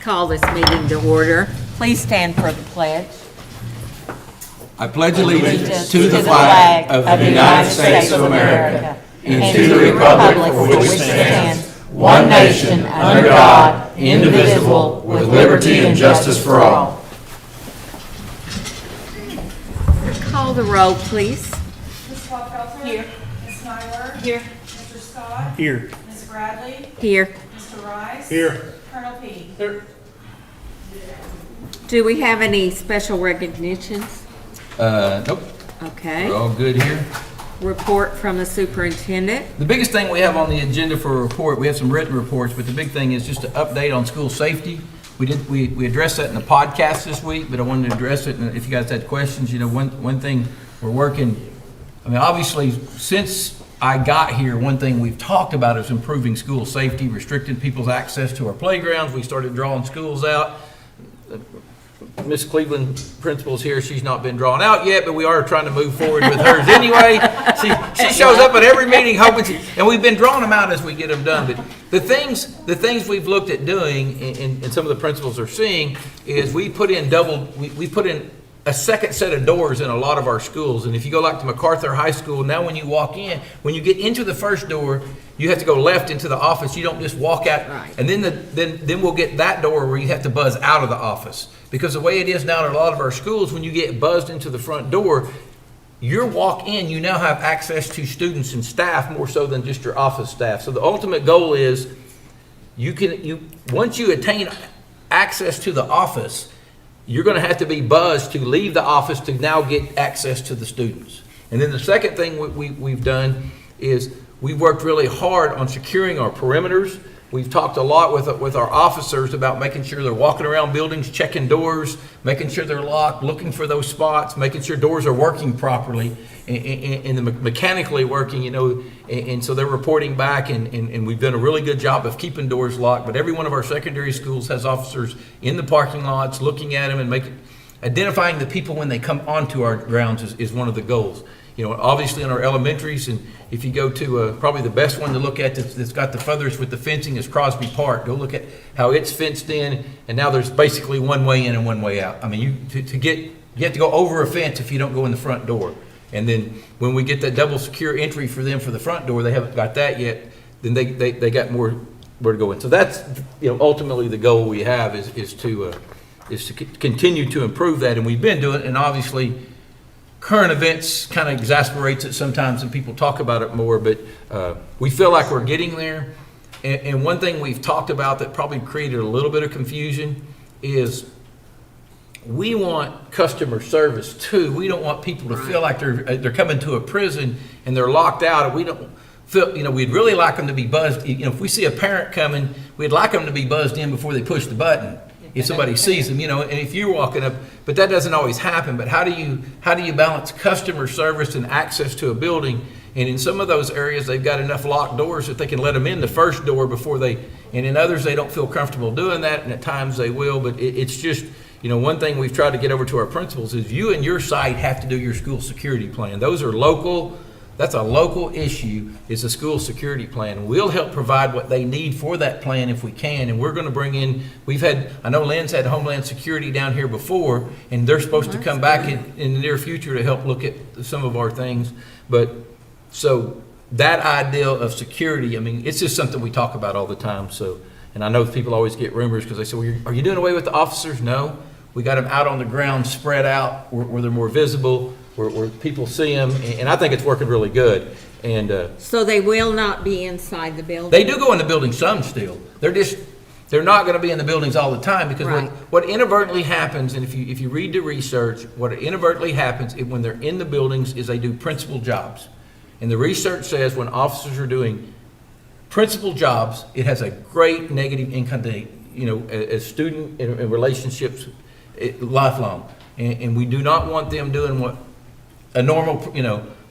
call this meeting to order. Please stand for the pledge. I pledge allegiance to the flag of the United States of America and to the republic for which it stands, one nation, under God, indivisible, with liberty and justice for all. Call the roll, please. Ms. Felter? Here. Ms. Nyler? Here. Mr. Scott? Here. Ms. Bradley? Here. Mr. Rice? Here. Colonel P? Here. Do we have any special recognitions? Nope, Okay. we're all good here. Report from the superintendent. The biggest thing we have on the agenda for a report, we have some written reports, but the big thing is just an update on school safety. We addressed that in the podcast this week, but I wanted to address it, and if you guys had questions, one thing we're working, obviously, since I got here, one thing we've talked about is improving school safety, restricting people's access to our playgrounds. We started drawing schools out. Miss Cleveland principal's here. She's not been drawn out yet, but we are trying to move forward with hers anyway. She shows up at every meeting hoping, and we've been drawing them out as we get them done. But the things we've looked at doing, and some of the principals are seeing, is we put in a second set of doors in a lot of our schools. And if you go like to MacArthur High School, now when you walk in, when you get into the first door, you have to go left into the office. You don't just walk out. Right. And then we'll get that door where you have to buzz out of the office. Because the way it is now in a lot of our schools, when you get buzzed into the front door, your walk in, you now have access to students and staff more so than just your office staff. So the ultimate goal is once you attain access to the office, you're going to have to be buzzed to leave the office to now get access to the students. And then the second thing we've done is we've worked really hard on securing our perimeters. We've talked a lot with our officers about making sure they're walking around buildings, checking doors, making sure they're locked, looking for those spots, making sure doors are working properly and mechanically working, and so they're reporting back, and we've done a really good job of keeping doors locked. But every one of our secondary schools has officers in the parking lots looking at them and identifying the people when they come onto our grounds is one of the goals. Obviously in our elementaries, and if you go to probably the best one to look at that's got the furthest with the fencing is Crosby Park. Go look at how it's fenced in, and now there's basically one way in and one way out. You have to go over a fence if you don't go in the front door. And then when we get that double secure entry for them for the front door, they haven't got that yet, then they got more where to go in. So that's ultimately the goal we have is to continue to improve that, and we've been doing it, and obviously current events kind of exasperates it sometimes and people talk about it more, but we feel like we're getting there. And one thing we've talked about that probably created a little bit of confusion is we want customer service too. We don't want people to feel like they're coming to a prison and they're locked out, and we don't feel, we'd really like them to be buzzed. If we see a parent coming, we'd like them to be buzzed in before they push the button. If somebody sees them, and if you're walking up, but that doesn't always happen. But how do you balance customer service and access to a building? And in some of those areas, they've got enough locked doors that they can let them in the first door before and in others, they don't feel comfortable doing that, and at times they will. But it's just, one thing we've tried to get over to our principals is you and your site have to do your school security plan. Those are local. That's a local issue, is a school security plan. We'll help provide what they need for that plan if we can, and we're going to bring in, I know Lynn's had Homeland Security down here before, and they're supposed to come back in the near future to help look at some of our things. But so that idea of security, it's just something we talk about all the time. So, and I know people always get rumors because they say, well, are you doing away with the officers? No, we got them out on the ground, spread out where they're more visible, where people see them, and I think it's working really good. And So they will not be inside the building? they do go in the building some still. They're not going to be in the buildings all the time, because Right. what inadvertently happens, and if you read the research, what inadvertently happens when they're in the buildings is they do principal jobs. And the research says when officers are doing principal jobs, it has a great negative impact, as student and relationships lifelong. And we do not want them doing what a normal,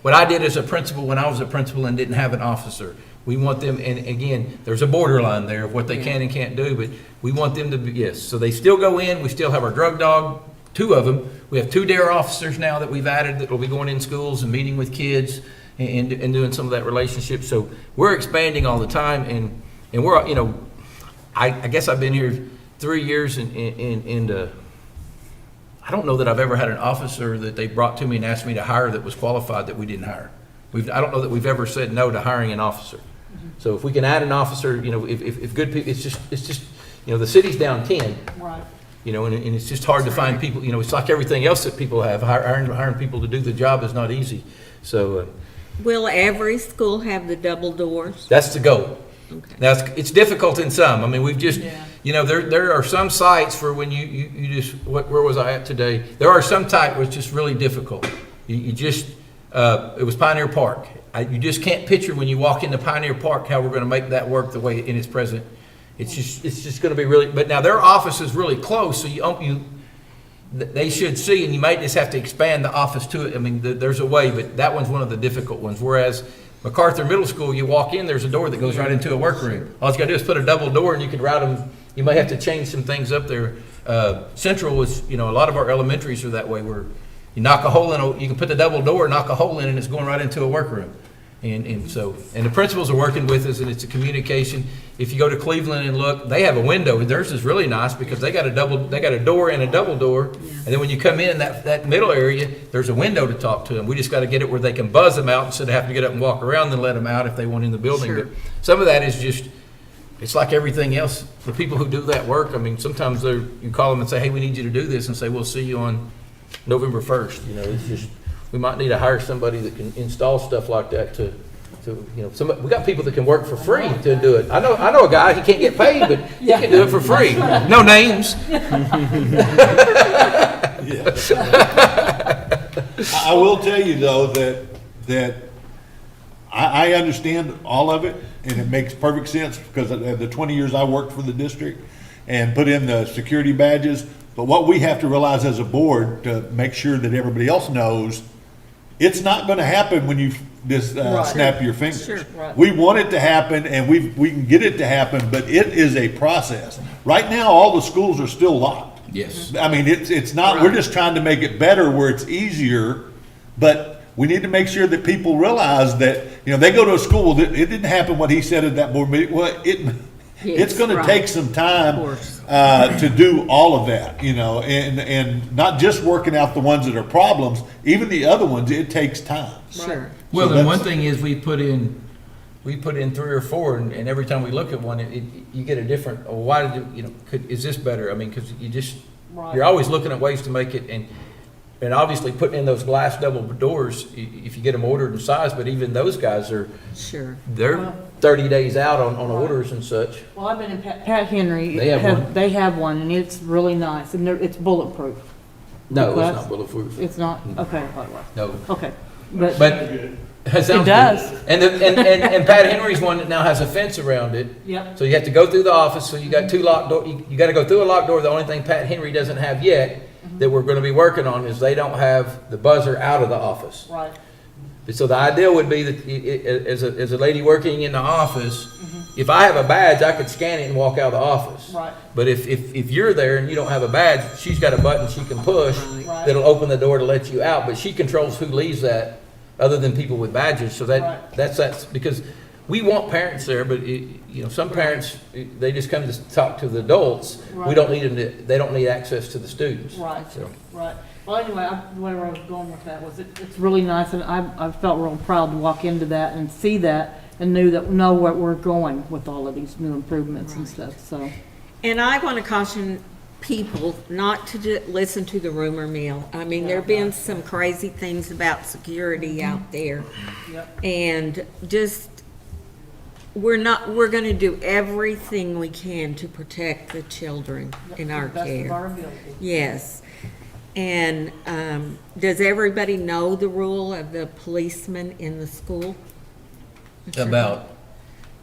what I did as a principal when I was a principal and didn't have an officer. We want them, and again, there's a borderline there of what they can and can't do, but we want them to be, yes. So they still go in. We still have our drug dog, 2 of them. We have 2 DARE officers now that we've added that will be going in schools and meeting with kids and doing some of that relationship. So we're expanding all the time, and we're, I guess I've been here 3 years I don't know that I've ever had an officer that they brought to me and asked me to hire that was qualified that we didn't hire. I don't know that we've ever said no to hiring an officer. So if we can add an officer, if good people, it's just, the city's down 10. Right. And it's just hard to find people, it's like everything else that people have. Hiring people to do the job is not easy. So Will every school have the double doors? that's the goal. Okay. Now, it's difficult in some. I mean, we've just, Yeah. there are some sites for when you just, where was I at today? There are some type where it's just really difficult. You just, it was Pioneer Park. You just can't picture when you walk into Pioneer Park how we're going to make that work the way in its present. It's just going to be really, but now their office is really close, so they should see, and you might just have to expand the office to it. I mean, there's a way, but that one's one of the difficult ones. Whereas MacArthur Middle School, you walk in, there's a door that goes right into a workroom. All you got to do is put a double door, and you can route them. You may have to change some things up there. Central was, a lot of our elementaries are that way, where you knock a hole in, you can put the double door, knock a hole in, and it's going right into a workroom. And the principals are working with us, and it's a communication. If you go to Cleveland and look, they have a window. Theirs is really nice because they got a door and a double door. And then when you come in that middle area, there's a window to talk to them. We just got to get it where they can buzz them out instead of having to get up and walk around and let them out if they want in the building. Sure. But some of that is just, it's like everything else. The people who do that work, I mean, sometimes you call them and say, hey, we need you to do this, and say, we'll see you on November 1st. It's just, we might need to hire somebody that can install stuff like that to we got people that can work for free to do it. I know a guy, he can't get paid, but he can do it for free. No names. I will tell you though that I understand all of it, and it makes perfect sense because of the 20 years I worked for the district and put in the security badges. But what we have to realize as a board to make sure that everybody else knows, it's not going to happen when you just snap your fingers. Sure. Right. We want it to happen, and we can get it to happen, but it is a process. Right now, all the schools are still locked. Yes. I mean, it's not, we're just trying to make it better where it's easier, but we need to make sure that people realize that, they go to a school, that it didn't happen what he said at that board meeting. Well, it's going to take some time to do all of that, and not just working out the ones that are problems, even the other ones, it takes time. Sure. Well, So then that's- one thing is we put in 3 or 4, and every time we look at one, you get a different, why did is this better? I mean, because you're always looking at ways to make it, and obviously putting in those glass double doors, if you get them ordered in size, but even those guys Sure. they're 30 days out on orders and such. Well, I've been in Pat Henry. They have one? They have one, and it's really nice, and it's bulletproof. No, Glass? it's not bulletproof. It's not? Okay, I thought it was. No. Okay. But It sounds does. good. And Pat Henry's one that now has a fence around it. Yep. So you have to go through the office, so you got 2 locked doors. You got to go through a locked door. The only thing Pat Henry doesn't have yet that we're going to be working on is they don't have the buzzer out of the office. Right. So the idea would be that as a lady working in the office, if I have a badge, I could scan it and walk out of the office. Right. But if you're there and you don't have a badge, she's got a button she can push Right. that'll open the door to let you out. But she controls who leaves that, other than people with badges. So Right. that's because we want parents there, but some parents, they just come to talk to the adults. We Right. don't need them they don't need access to the students. Right. So. Right. Well, anyway, where I was going with that was it's really nice, and I felt real proud to walk into that and see that and know where we're going with all of these new improvements and stuff, so. And I want to caution people not to listen to the rumor mill. I mean, there've been some crazy things about security out there. Yep. And just, we're going to do everything we can to protect the children in our Best of our care. ability. Yes. And does everybody know the rule of the policeman in the school? About.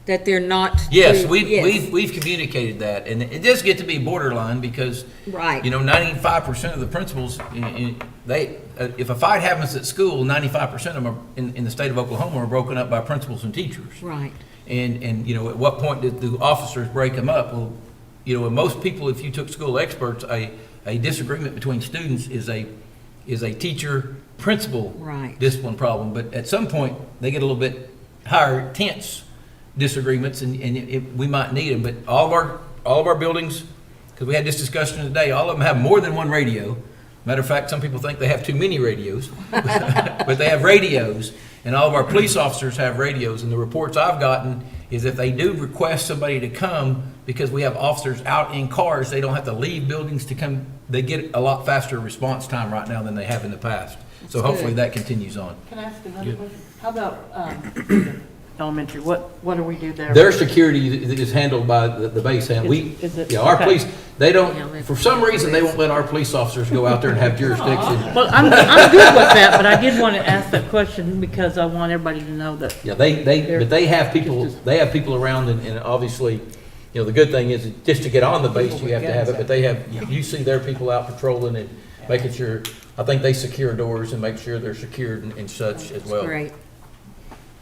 That they're not. Yes, to- we've communicated that, and it does get to be borderline because, Right. 95% of the principals, if a fight happens at school, 95% of them are, in the state of Oklahoma, are broken up by principals and teachers. Right. And at what point did the officers break them up? Well, and most people, if you took school experts, a disagreement between students is a teacher-principal Right. discipline problem, but at some point, they get a little bit higher tense disagreements, and we might need them. But all of our buildings because we had this discussion today, all of them have more than one radio. Matter of fact, some people think they have too many radios, but they have radios, and all of our police officers have radios. And the reports I've gotten is if they do request somebody to come, because we have officers out in cars, they don't have to leave buildings to come. They get a lot faster response time right now than they have in the past. So hopefully that continues on. Can I ask another question? How about elementary? What do we do there? Their security is handled by the base hand. Is it? Yeah, our Okay. police, they don't, for some reason, they won't let our police officers go out there and have jurisdiction. Well, I'm good with that, but I did want to ask that question because I want everybody to know that. Yeah, but they have people around, and obviously, you know, the good thing is just to get on the base, you have to have it, but they have, you see their people out patrolling and making sure, I think they secure doors and make sure they're secured and such as well. Great.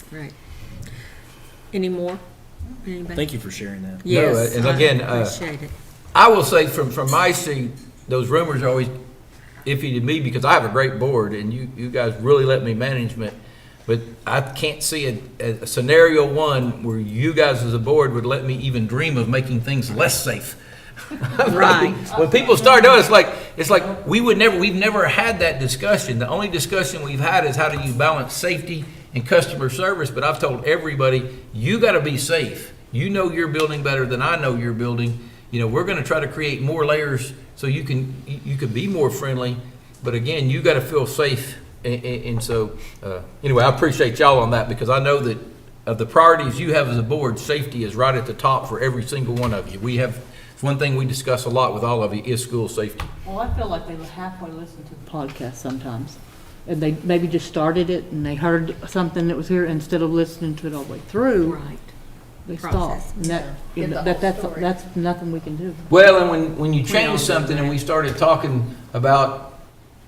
Great. Any more? Anybody? Thank you for sharing that. Yes. and again, I appreciate it. I will say from my seat, those rumors are always iffy to me because I have a great board and you guys really let me management, but I can't see a scenario one where you guys as a board would let me even dream of making things less safe. Right. When people start doing it, it's like we've never had that discussion. The only discussion we've had is how do you balance safety and customer service, but I've told everybody, you got to be safe. You know your building better than I know your building. You know, we're going to try to create more layers so you can be more friendly, but again, you got to feel safe. And so, anyway, I appreciate y'all on that because I know that of the priorities you have as a board, safety is right at the top for every single one of you. It's one thing we discuss a lot with all of you is school safety. Well, I feel like they would halfway listen to the podcast sometimes. And they maybe just started it and they heard something that was here, instead of listening to it all the way through, Right. they Process. stop. And that's nothing we can do. Well, and when you change something, and we started talking about,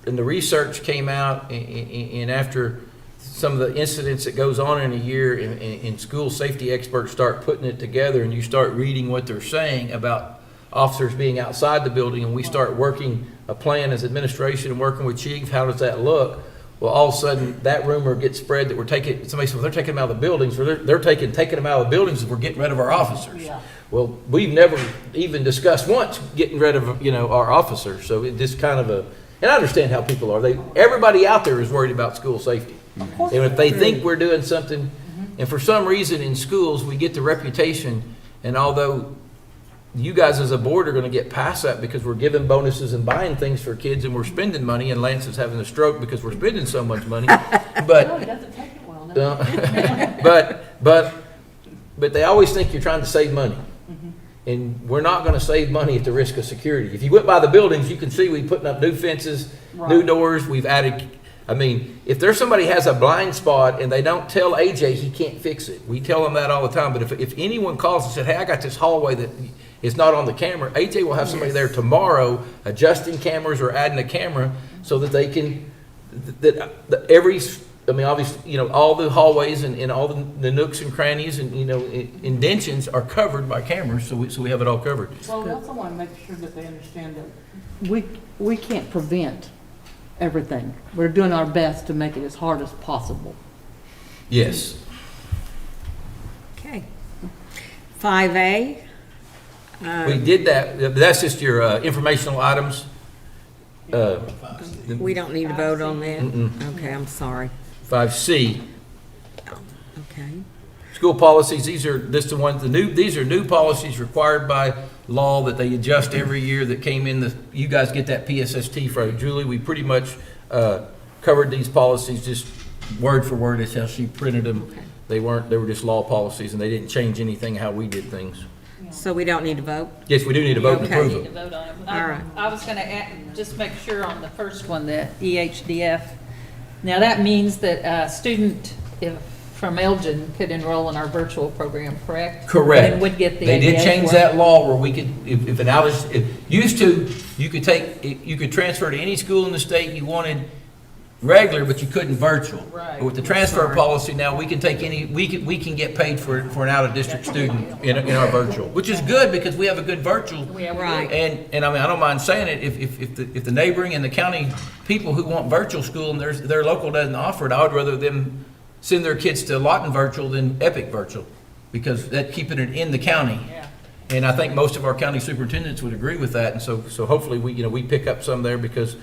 and the research came out, and after some of the incidents that goes on in a year, and school safety experts start putting it together, and you start reading what they're saying about officers being outside the building, and we start working a plan as administration and working with chief, how does that look? Well, all of a sudden, that rumor gets spread that somebody said, well, they're taking them out of the buildings, or they're taking them out of the buildings and we're getting rid of our officers. Yeah. Well, we've never even discussed once getting rid of, our officers, so it just kind of and I understand how people are. Everybody out there is worried about school safety. And if they think we're doing something, and for some reason in schools, we get the reputation, and although you guys as a board are going to get past that because we're giving bonuses and buying things for kids and we're spending money, and Lance is having a stroke because we're spending so much money. No, But it doesn't take it well. No. but they always think you're trying to save money. And we're not going to save money at the risk of security. If you went by the buildings, you can see we're putting up new fences, new doors. We've added, if there's somebody has a blind spot and they don't tell AJ he can't fix it, we tell them that all the time. But if anyone calls and said, hey, I got this hallway that is not on the camera, AJ will have somebody there tomorrow adjusting cameras or adding a camera so that they can, obviously, all the hallways and all the nooks and crannies and, indentions are covered by cameras, so we have it all covered. Well, we also want to make sure that they understand that we can't prevent everything. We're doing our best to make it as hard as possible. Yes. Okay. 5A. We did that. That's just your informational items. We don't need to vote on that? Okay, I'm sorry. 5C, Okay. school policies. These are these are new policies required by law that they adjust every year that came in. You guys get that PSST from Julie. We pretty much covered these policies just word for word. That's how she printed them. Okay. They were just law policies, and they didn't change anything how we did things. So we don't need to vote? Yes, we do need to vote and Okay. approve Need to them. vote on it. All right. I was going to just make sure on the first one, the EHDF. Now, that means that a student from Elgin could enroll in our virtual program, correct? Correct. And would get the They did ADA change one. that law where we could, if an out, used to, you could transfer to any school in the state you wanted regular, but you couldn't virtual. Right. But with the transfer policy now, we can take we can get paid for an out-of-district student in our virtual, which is good because we have a good virtual. Right. And I don't mind saying it, if the neighboring and the county people who want virtual school and their local doesn't offer it, I would rather them send their kids to Lawton virtual than Epic virtual, because that keeping it in the county. Yeah. And I think most of our county superintendents would agree with that, and so hopefully we pick up some there because,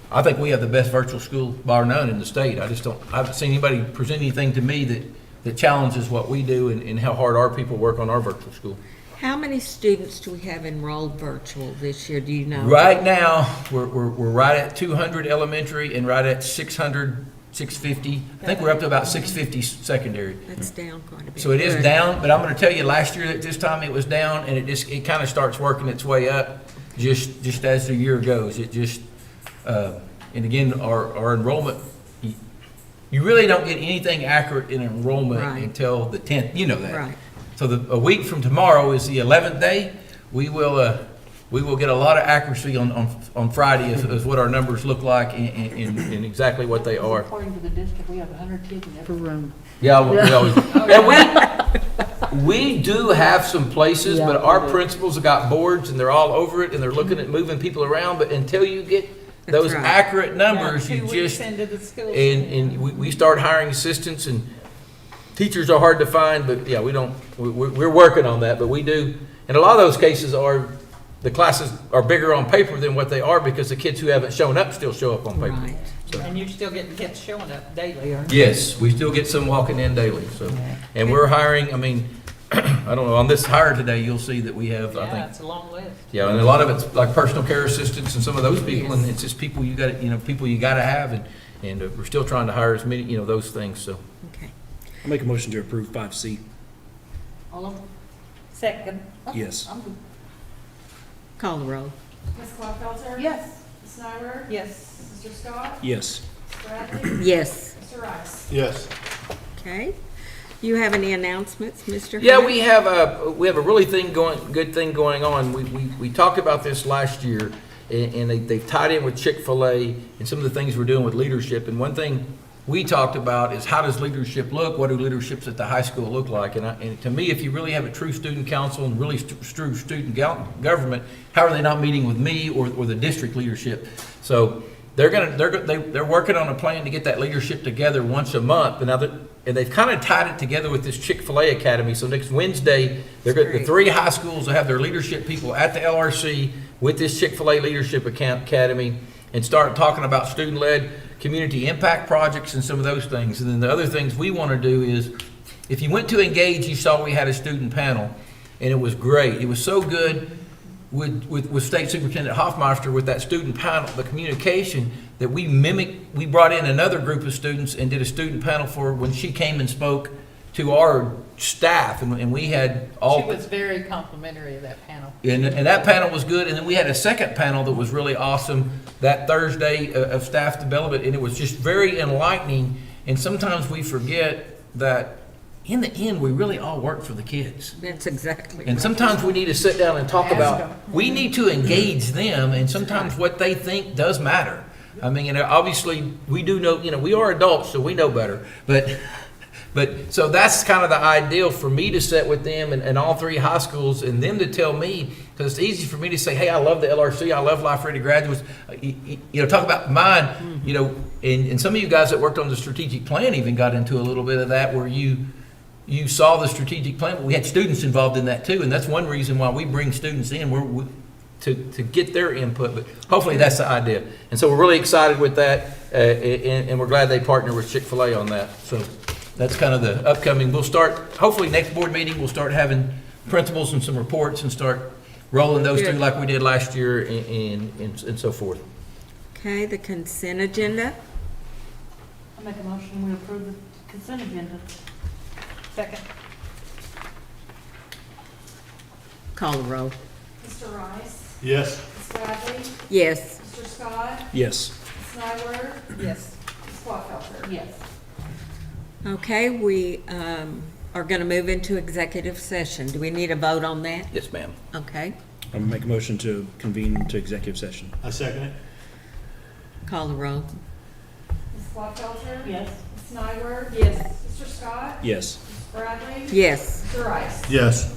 I think we have the best virtual school bar none in the state. I haven't seen anybody present anything to me that challenges what we do and how hard our people work on our virtual school. How many students do we have enrolled virtual this year, do you know? Right now, we're right at 200 elementary and right at 600, 650. I think we're up to about 650 secondary. That's down quite a bit. So it is Good. down, but I'm gonna tell you, last year at this time, it was down, and it kind of starts working its way up just as the year goes. It just, and again, our enrollment, you really don't get anything accurate in enrollment Right. until the 10th, you know that. Right. So a week from tomorrow is the 11th day. We will get a lot of accuracy on Friday as what our numbers look like and exactly what they are. According to the district, we have 100 kids in every room. Yeah, we always, and we do have some places, but our principals have got boards and they're all over it and they're looking at moving people around, but until you get those right. accurate numbers, Yeah, you 2 just, weeks into the school. and we start hiring assistants and teachers are hard to find, but yeah, we're working on that, but we do. And a lot of those cases the classes are bigger on paper than what they are because the kids who haven't shown up still show up on paper. Right. And you're still getting kids showing up daily, aren't you? Yes, we still get some walking in daily, so. And we're hiring, I mean, I don't know, on this hire today, you'll see that we have, I Yeah, think, it's a long list. yeah, and a lot of it's like personal care assistants and some of those people, and it's just people you gotta have, and we're still trying to hire as many, those things, so. Okay. I'll make a motion to approve 5C. All of them? Second. Yes. I'm good. Call the roll. Ms. Klopfelter? Yes. Ms. Nyworth? Yes. Mr. Scott? Yes. Ms. Bradley? Yes. Mr. Rice? Yes. Okay. You have any announcements, Mr. Yeah, Hunt? we have a really good thing going on. We talked about this last year, and they've tied in with Chick-fil-A and some of the things we're doing with leadership. And one thing we talked about is how does leadership look? What do leaderships at the high school look like? And to me, if you really have a true student council and really true student government, how are they not meeting with me or the district leadership? So they're working on a plan to get that leadership together once a month. And they've kind of tied it together with this Chick-fil-A Academy. So next Wednesday, the 3 high schools will have their leadership people at the LRC with this Chick-fil-A Leadership Academy and start talking about student-led community impact projects and some of those things. And then the other things we want to do is, if you went to Engage, you saw we had a student panel, and it was great. It was so good with State Superintendent Hoffmeister with that student panel, the communication, that we brought in another group of students and did a student panel for when she came and spoke to our staff, and we had all. She was very complimentary of that panel. And that panel was good, and then we had a second panel that was really awesome that Thursday of staff development, and it was just very enlightening. And sometimes we forget that in the end, we really all work for the kids. That's exactly And right. sometimes we need to sit down and talk about, we need to engage them, and sometimes what they think does matter. I mean, and obviously, we do know, we are adults, so we know better, but so that's kind of the ideal for me to sit with them and all 3 high schools and them to tell me, because it's easy for me to say, hey, I love the LRC, I love Life Ready Graduates, talk about mine, and some of you guys that worked on the strategic plan even got into a little bit of that where you saw the strategic plan, but we had students involved in that too, and that's one reason why we bring students in, to get their input, but hopefully that's the idea. And so we're really excited with that, and we're glad they partner with Chick-fil-A on that. So that's kind of the upcoming. We'll start, hopefully next board meeting, we'll start having principals and some reports and start rolling those through like we did last year and so forth. Okay, the consent agenda. I make a motion, we approve the consent agenda. Second. Call the roll. Mr. Rice? Yes. Ms. Bradley? Yes. Mr. Scott? Yes. Ms. Nyworth? Yes. Ms. Klopfelter? Yes. Okay, we are going to move into executive session. Do we need a vote on that? Yes, ma'am. Okay, I'll make a motion to convene to executive session. I second it. call the roll. Ms. Klopfelter? Yes. Ms. Nyworth? Yes. Mr. Scott? Yes. Ms. Bradley? Yes. Mr. Rice? Yes.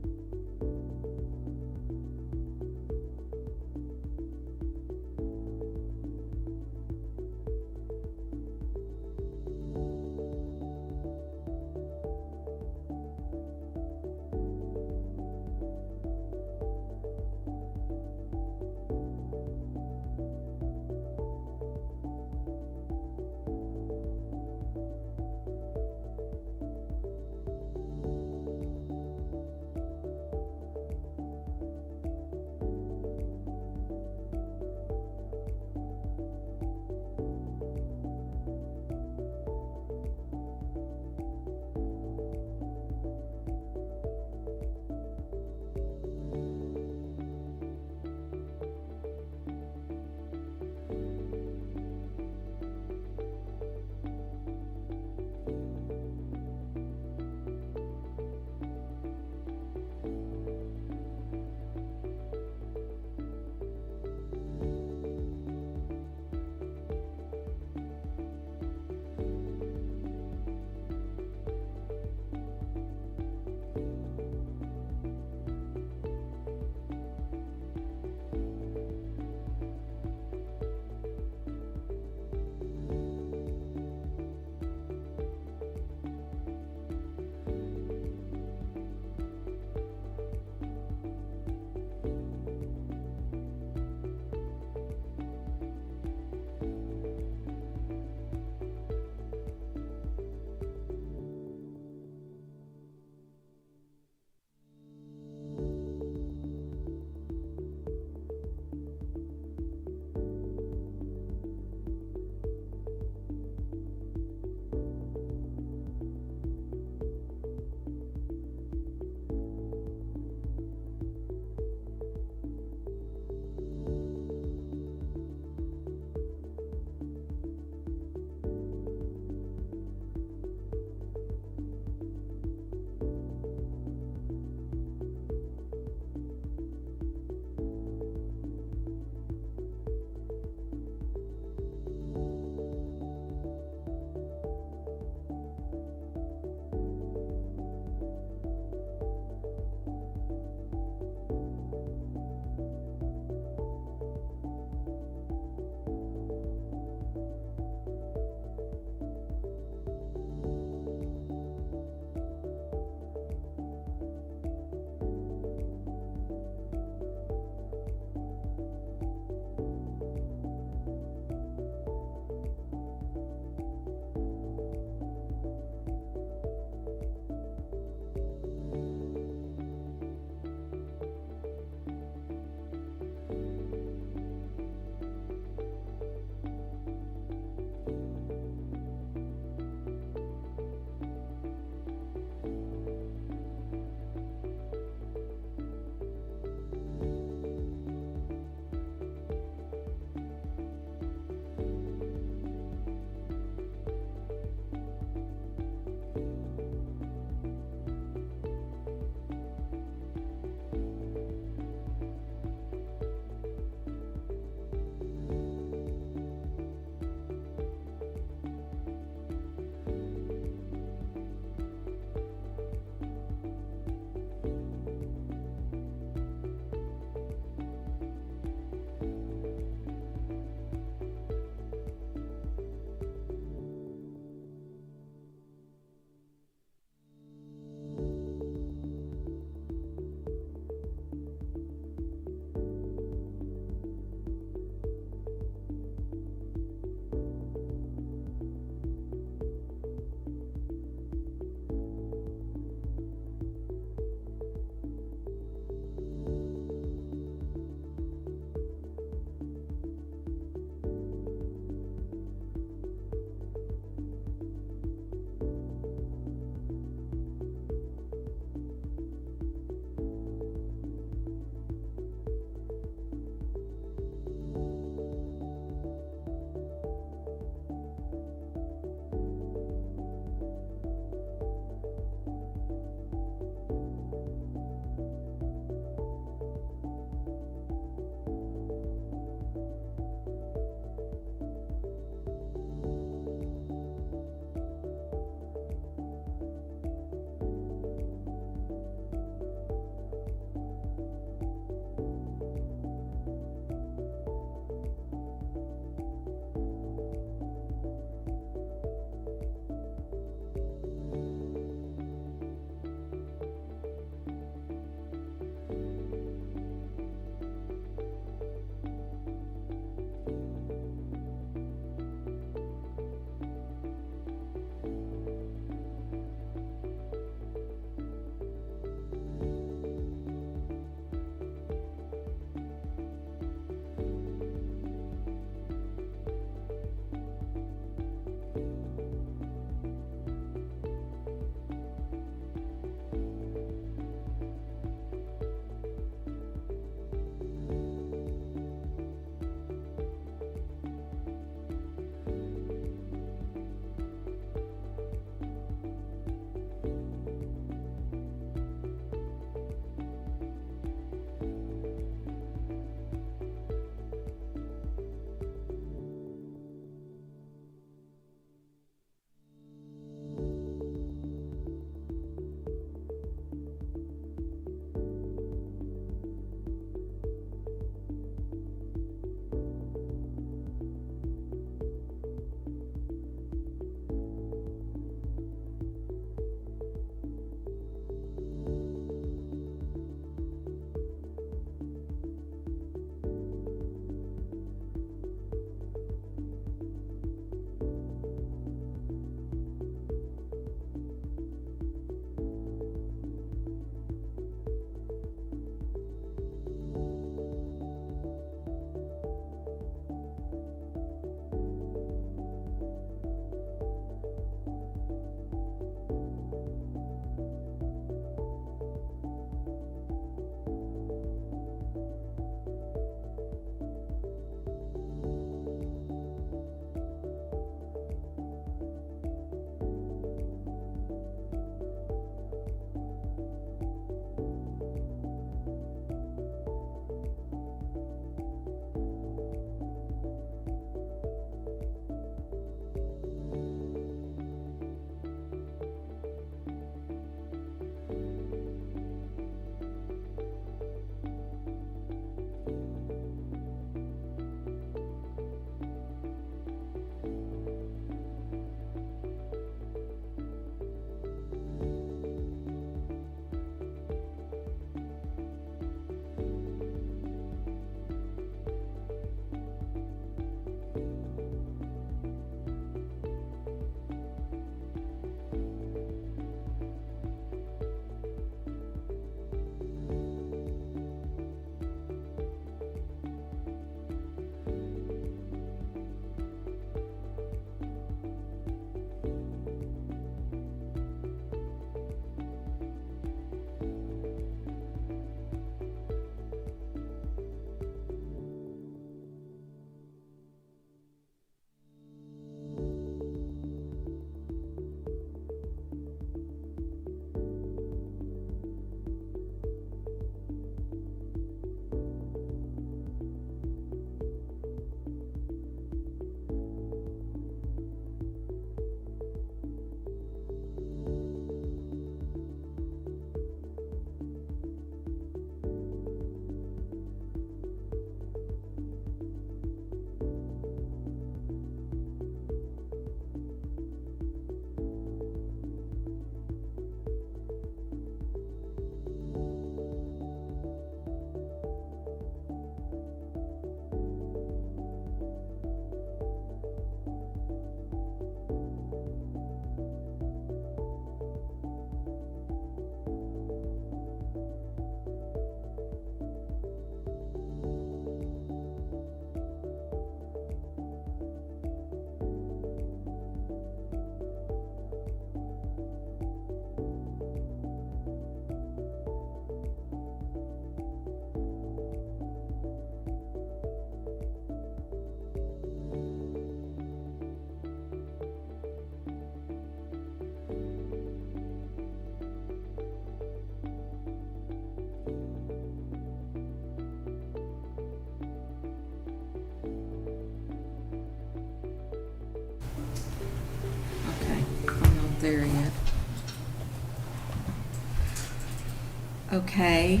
Okay,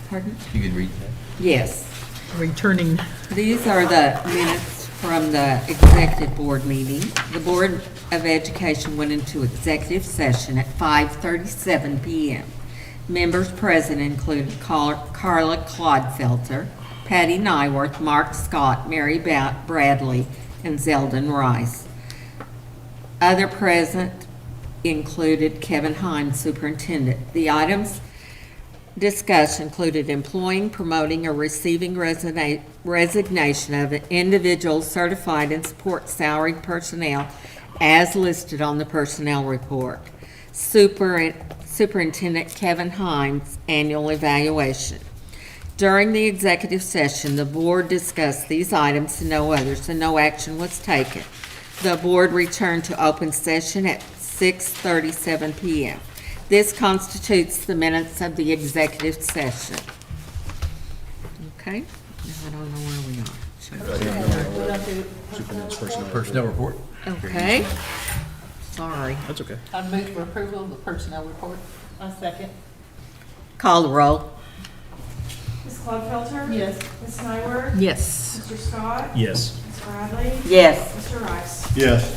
pardon? You can read that. Yes. Returning. These are the minutes from the executive board meeting. The Board of Education went into executive session at 5:37 PM. Members present included Carla Clodfelter, Patty Nyworth, Mark Scott, Mary Bradley, and Zeldon Rice. Other present included Kevin Hines, superintendent. The items discussed included employing, promoting, or receiving resignation of individuals certified and support salaried personnel as listed on the personnel report. Superintendent Kevin Hines' annual evaluation. During the executive session, the board discussed these items and no others, and no action was taken. The board returned to open session at 6:37 PM. This constitutes the minutes of the executive session. Okay, now I don't know where we are. Superintendent's personnel. Personnel report. Okay, sorry. That's okay. I move for approval of the personnel report. A second. Call the roll. Ms. Clodfelter? Yes. Ms. Nyworth? Yes. Mr. Scott? Yes. Ms. Bradley? Yes. Mr. Rice? Yes.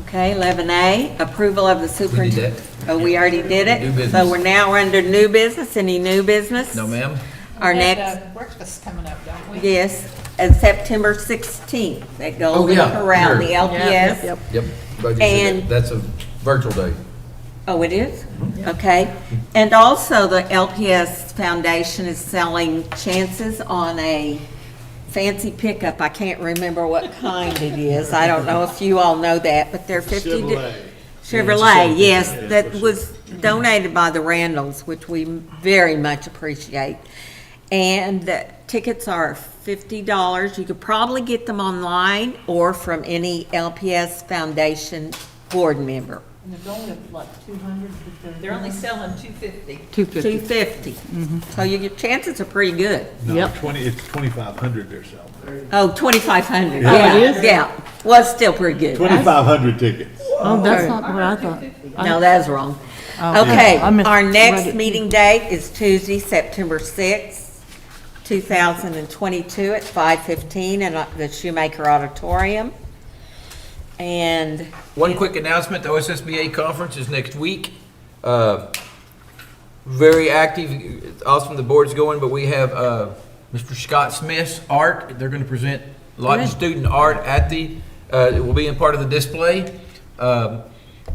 Okay, 11A, approval of the We did superintendent. that. Oh, we already did it? New business. So we're now under new business. Any new business? No, ma'am? Our We had, next, breakfast coming up, don't we? yes, and September 16th, at Golden yeah, Corral, sure. the Yep, LPS. yep. Yep. Glad you said And- that. That's a virtual day. Oh, it is? Okay. And also, the LPS Foundation is selling chances on a fancy pickup. I can't remember what kind it is. I don't know if you all know that, but they're 50. Chevrolet, yes, that was donated by the Randalls, which we very much appreciate. And the tickets are $50. You could probably get them online or from any LPS Foundation board member. And it's only like 200. They're only selling 250. 250. So your chances are pretty good. No, Yep. it's 2,500 they're selling. Oh, 2,500. Yeah. Yeah, Oh, it is? yeah. Well, it's still pretty good. 2,500 tickets. Oh, that's not what I thought. No, that's wrong. Oh, Okay, I misread our next it. meeting date is Tuesday, September 6th, 2022 at 5:15 in the Shoemaker Auditorium. And One quick announcement, the OSSBA conference is next week. Very active, it's awesome the board's going, but we have Mr. Scott Smith's art. They're going to present Lawton Good. student art at the, it will be in part of the display.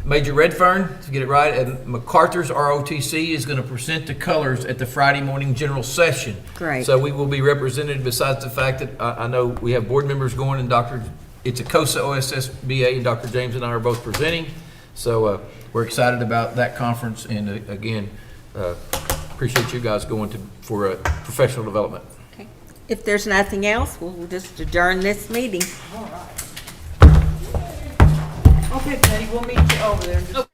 Major Redfern, to get it right, and MacArthur's ROTC is going to present the colors at the Friday morning general session. Great. So we will be represented, besides the fact that I know we have board members going, and it's a COSA OSSBA, and Dr. James and I are both presenting. So we're excited about that conference, and again, appreciate you guys going for professional development. okay, if there's nothing else, we'll just adjourn this meeting. Okay, Patty, we'll meet you over there.